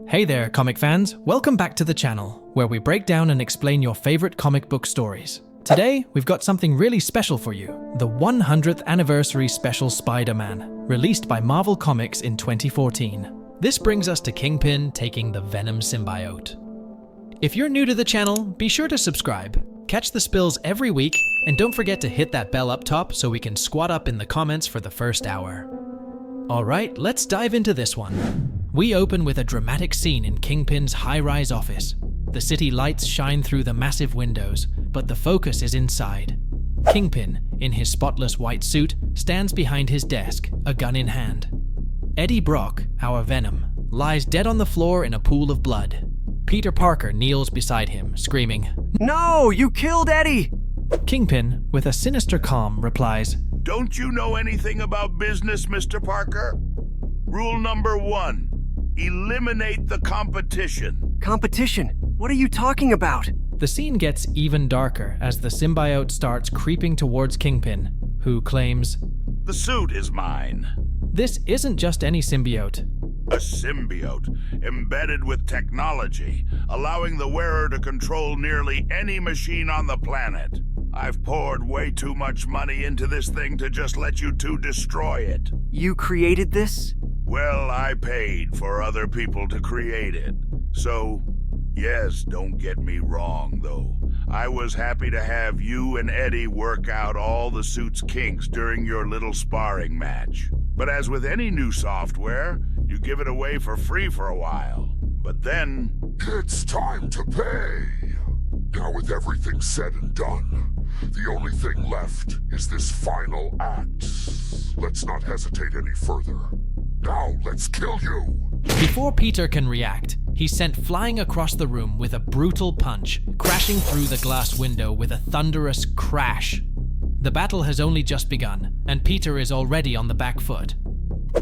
Hey there, comic fans! Welcome back to the channel, where we break down and explain your favorite comic book stories. Today, we've got something really special for you, the 100th Anniversary Special Spider-Man, released by Marvel Comics in 2014. This brings us to Kingpin taking the Venom Symbiote. If you're new to the channel, be sure to subscribe, catch the spills every week, and don't forget to hit that bell up top so we can squat up in the comments for the first hour. Alright, let's dive into this one. We open with a dramatic scene in Kingpin's high-rise office. The city lights shine through the massive windows, but the focus is inside. Kingpin, in his spotless white suit, stands behind his desk, a gun in hand. Eddie Brock, our Venom, lies dead on the floor in a pool of blood. Peter Parker kneels beside him, screaming, "No, you killed Eddie!" Kingpin, with a sinister calm, replies, "Don't you know anything about business, Mr. Parker? Rule number 1, eliminate the competition." Competition? What are you talking about? The scene gets even darker as the symbiote starts creeping towards Kingpin, who claims, "The suit is mine." This isn't just any symbiote. A symbiote embedded with technology, allowing the wearer to control nearly any machine on the planet. I've poured way too much money into this thing to just let you two destroy it. You created this? Well, I paid for other people to create it. So, yes, don't get me wrong, though. I was happy to have you and Eddie work out all the suit's kinks during your little sparring match. But as with any new software, you give it away for free for a while. But then... It's time to pay! Now with everything said and done, the only thing left is this final act. Let's not hesitate any further. Now let's kill you! Before Peter can react, he's sent flying across the room with a brutal punch, crashing through the glass window with a thunderous crash. The battle has only just begun, and Peter is already on the back foot.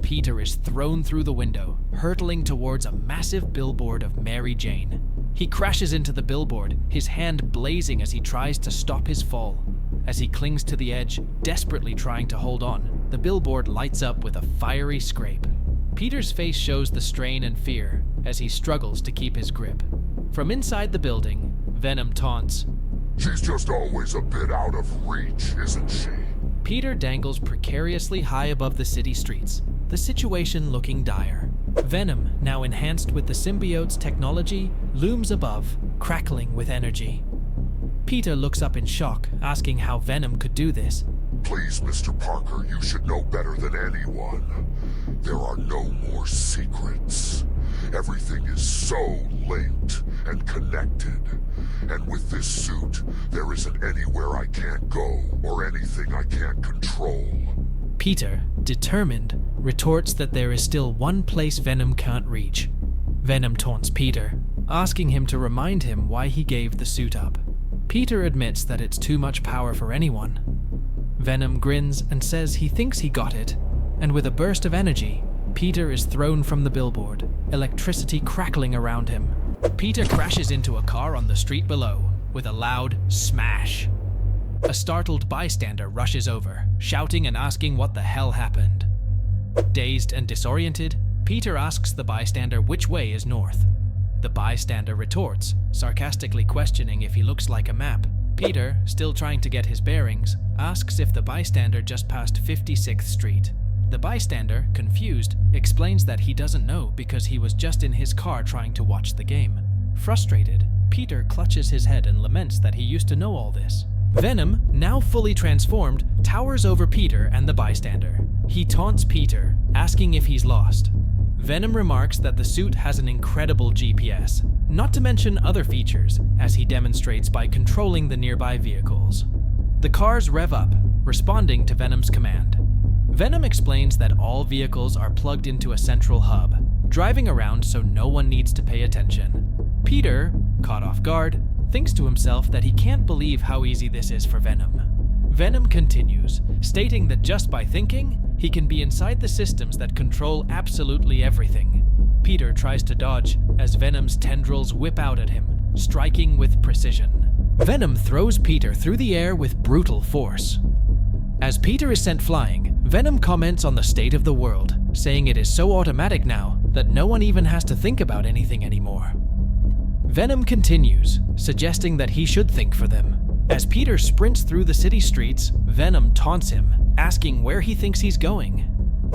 Peter is thrown through the window, hurtling towards a massive billboard of Mary Jane. He crashes into the billboard, his hand blazing as he tries to stop his fall. As he clings to the edge, desperately trying to hold on, the billboard lights up with a fiery scrape. Peter's face shows the strain and fear as he struggles to keep his grip. From inside the building, Venom taunts, "She's just always a bit out of reach, isn't she?" Peter dangles precariously high above the city streets, the situation looking dire. Venom, now enhanced with the symbiote's technology, looms above, crackling with energy. Peter looks up in shock, asking how Venom could do this. Please, Mr. Parker, you should know better than anyone. There are no more secrets. Everything is so linked and connected. And with this suit, there isn't anywhere I can't go or anything I can't control. Peter, determined, retorts that there is still one place Venom can't reach. Venom taunts Peter, asking him to remind him why he gave the suit up. Peter admits that it's too much power for anyone. Venom grins and says he thinks he got it, and with a burst of energy, Peter is thrown from the billboard, electricity crackling around him. Peter crashes into a car on the street below, with a loud smash. A startled bystander rushes over, shouting and asking what the hell happened. Dazed and disoriented, Peter asks the bystander which way is north. The bystander retorts, sarcastically questioning if he looks like a map. Peter, still trying to get his bearings, asks if the bystander just passed 56th Street. The bystander, confused, explains that he doesn't know because he was just in his car trying to watch the game. Frustrated, Peter clutches his head and laments that he used to know all this. Venom, now fully transformed, towers over Peter and the bystander. He taunts Peter, asking if he's lost. Venom remarks that the suit has an incredible GPS, not to mention other features, as he demonstrates by controlling the nearby vehicles. The cars rev up, responding to Venom's command. Venom explains that all vehicles are plugged into a central hub, driving around so no one needs to pay attention. Peter, caught off guard, thinks to himself that he can't believe how easy this is for Venom. Venom continues, stating that just by thinking, he can be inside the systems that control absolutely everything. Peter tries to dodge as Venom's tendrils whip out at him, striking with precision. Venom throws Peter through the air with brutal force. As Peter is sent flying, Venom comments on the state of the world, saying it is so automatic now that no one even has to think about anything anymore. Venom continues, suggesting that he should think for them. As Peter sprints through the city streets, Venom taunts him, asking where he thinks he's going.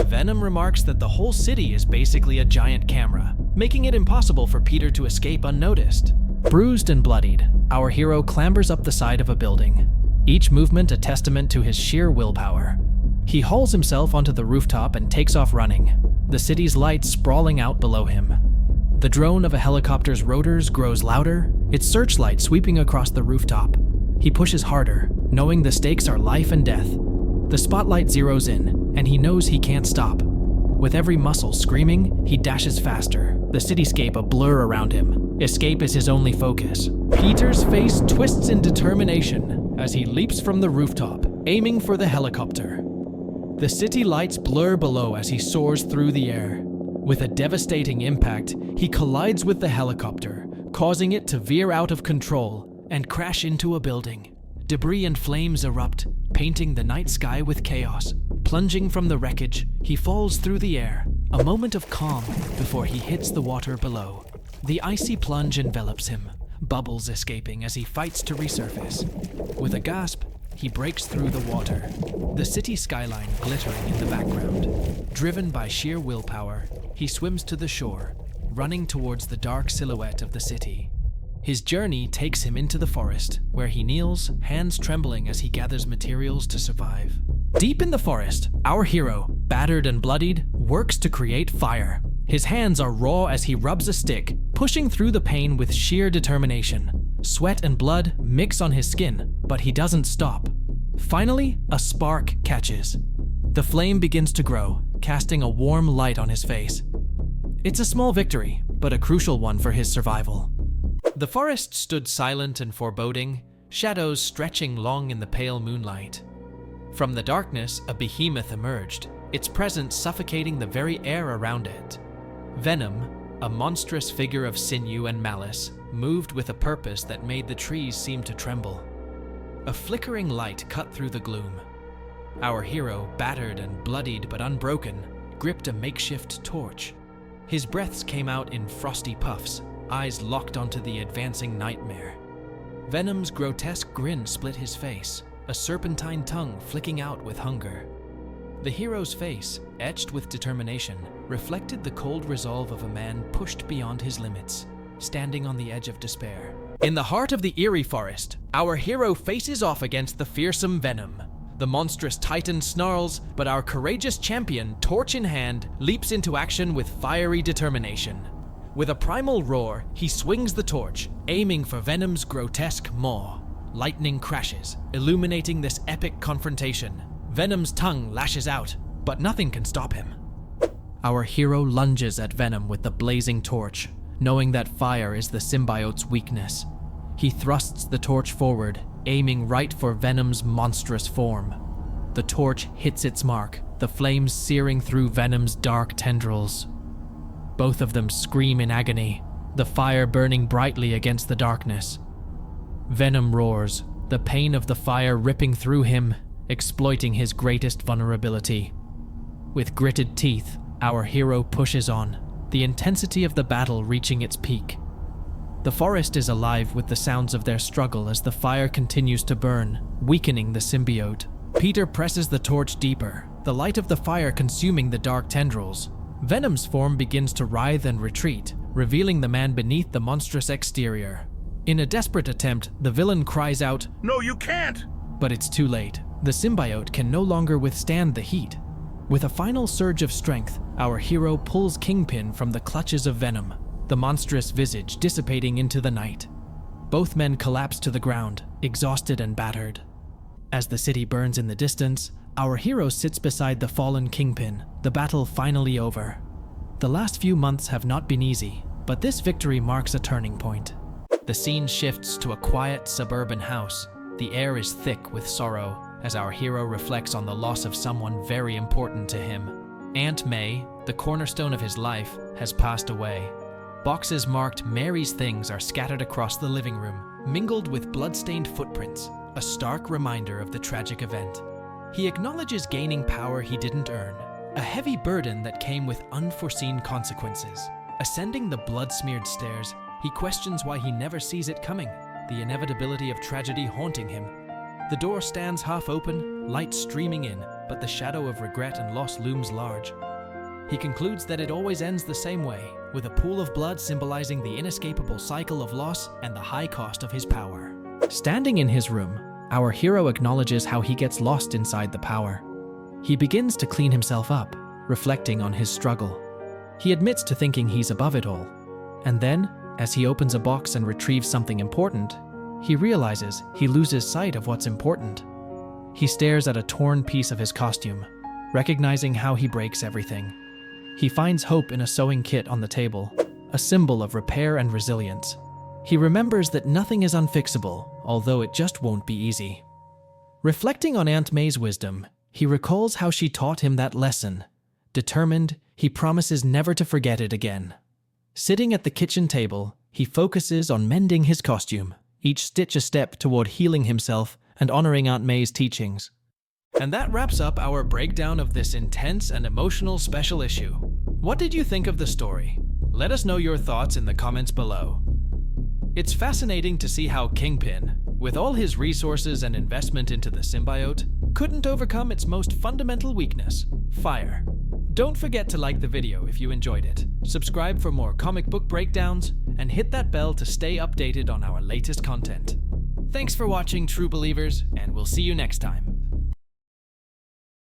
Venom remarks that the whole city is basically a giant camera, making it impossible for Peter to escape unnoticed. Bruised and bloodied, our hero clambers up the side of a building, each movement a testament to his sheer willpower. He hauls himself onto the rooftop and takes off running, the city's lights sprawling out below him. The drone of a helicopter's rotors grows louder, its searchlight sweeping across the rooftop. He pushes harder, knowing the stakes are life and death. The spotlight zeroes in, and he knows he can't stop. With every muscle screaming, he dashes faster, the cityscape a blur around him. Escape is his only focus. Peter's face twists in determination as he leaps from the rooftop, aiming for the helicopter. The city lights blur below as he soars through the air. With a devastating impact, he collides with the helicopter, causing it to veer out of control and crash into a building. Debris and flames erupt, painting the night sky with chaos. Plunging from the wreckage, he falls through the air, a moment of calm before he hits the water below. The icy plunge envelops him, bubbles escaping as he fights to resurface. With a gasp, he breaks through the water, the city skyline glittering in the background. Driven by sheer willpower, he swims to the shore, running towards the dark silhouette of the city. His journey takes him into the forest, where he kneels, hands trembling as he gathers materials to survive. Deep in the forest, our hero, battered and bloodied, works to create fire. His hands are raw as he rubs a stick, pushing through the pain with sheer determination. Sweat and blood mix on his skin, but he doesn't stop. Finally, a spark catches. The flame begins to grow, casting a warm light on his face. It's a small victory, but a crucial one for his survival. The forest stood silent and foreboding, shadows stretching long in the pale moonlight. From the darkness, a behemoth emerged, its presence suffocating the very air around it. Venom, a monstrous figure of sinew and malice, moved with a purpose that made the trees seem to tremble. A flickering light cut through the gloom. Our hero, battered and bloodied but unbroken, gripped a makeshift torch. His breaths came out in frosty puffs, eyes locked onto the advancing nightmare. Venom's grotesque grin split his face, a serpentine tongue flicking out with hunger. The hero's face, etched with determination, reflected the cold resolve of a man pushed beyond his limits, standing on the edge of despair. In the heart of the eerie forest, our hero faces off against the fearsome Venom. The monstrous titan snarls, but our courageous champion, torch in hand, leaps into action with fiery determination. With a primal roar, he swings the torch, aiming for Venom's grotesque maw. Lightning crashes, illuminating this epic confrontation. Venom's tongue lashes out, but nothing can stop him. Our hero lunges at Venom with the blazing torch, knowing that fire is the symbiote's weakness. He thrusts the torch forward, aiming right for Venom's monstrous form. The torch hits its mark, the flames searing through Venom's dark tendrils. Both of them scream in agony, the fire burning brightly against the darkness. Venom roars, the pain of the fire ripping through him, exploiting his greatest vulnerability. With gritted teeth, our hero pushes on, the intensity of the battle reaching its peak. The forest is alive with the sounds of their struggle as the fire continues to burn, weakening the symbiote. Peter presses the torch deeper, the light of the fire consuming the dark tendrils. Venom's form begins to writhe and retreat, revealing the man beneath the monstrous exterior. In a desperate attempt, the villain cries out, "No, you can't!" But it's too late. The symbiote can no longer withstand the heat. With a final surge of strength, our hero pulls Kingpin from the clutches of Venom, the monstrous visage dissipating into the night. Both men collapse to the ground, exhausted and battered. As the city burns in the distance, our hero sits beside the fallen Kingpin, the battle finally over. The last few months have not been easy, but this victory marks a turning point. The scene shifts to a quiet suburban house. The air is thick with sorrow as our hero reflects on the loss of someone very important to him. Aunt May, the cornerstone of his life, has passed away. Boxes marked Mary's things are scattered across the living room, mingled with blood-stained footprints, a stark reminder of the tragic event. He acknowledges gaining power he didn't earn, A heavy burden that came with unforeseen consequences. Ascending the blood-smeared stairs, he questions why he never sees it coming, the inevitability of tragedy haunting him. The door stands half open, light streaming in, but the shadow of regret and loss looms large. He concludes that it always ends the same way, with a pool of blood symbolizing the inescapable cycle of loss and the high cost of his power. Standing in his room, our hero acknowledges how he gets lost inside the power. He begins to clean himself up, reflecting on his struggle. He admits to thinking he's above it all. And then, as he opens a box and retrieves something important, he realizes he loses sight of what's important. He stares at a torn piece of his costume, recognizing how he breaks everything. He finds hope in a sewing kit on the table, a symbol of repair and resilience. He remembers that nothing is unfixable, although it just won't be easy. Reflecting on Aunt May's wisdom, he recalls how she taught him that lesson. Determined, he promises never to forget it again. Sitting at the kitchen table, he focuses on mending his costume, each stitch a step toward healing himself and honoring Aunt May's teachings. And that wraps up our breakdown of this intense and emotional special issue. What did you think of the story? Let us know your thoughts in the comments below. It's fascinating to see how Kingpin, with all his resources and investment into the symbiote, couldn't overcome its most fundamental weakness, fire. Don't forget to like the video if you enjoyed it, subscribe for more comic book breakdowns, and hit that bell to stay updated on our latest content. Thanks for watching, true believers, and we'll see you next time.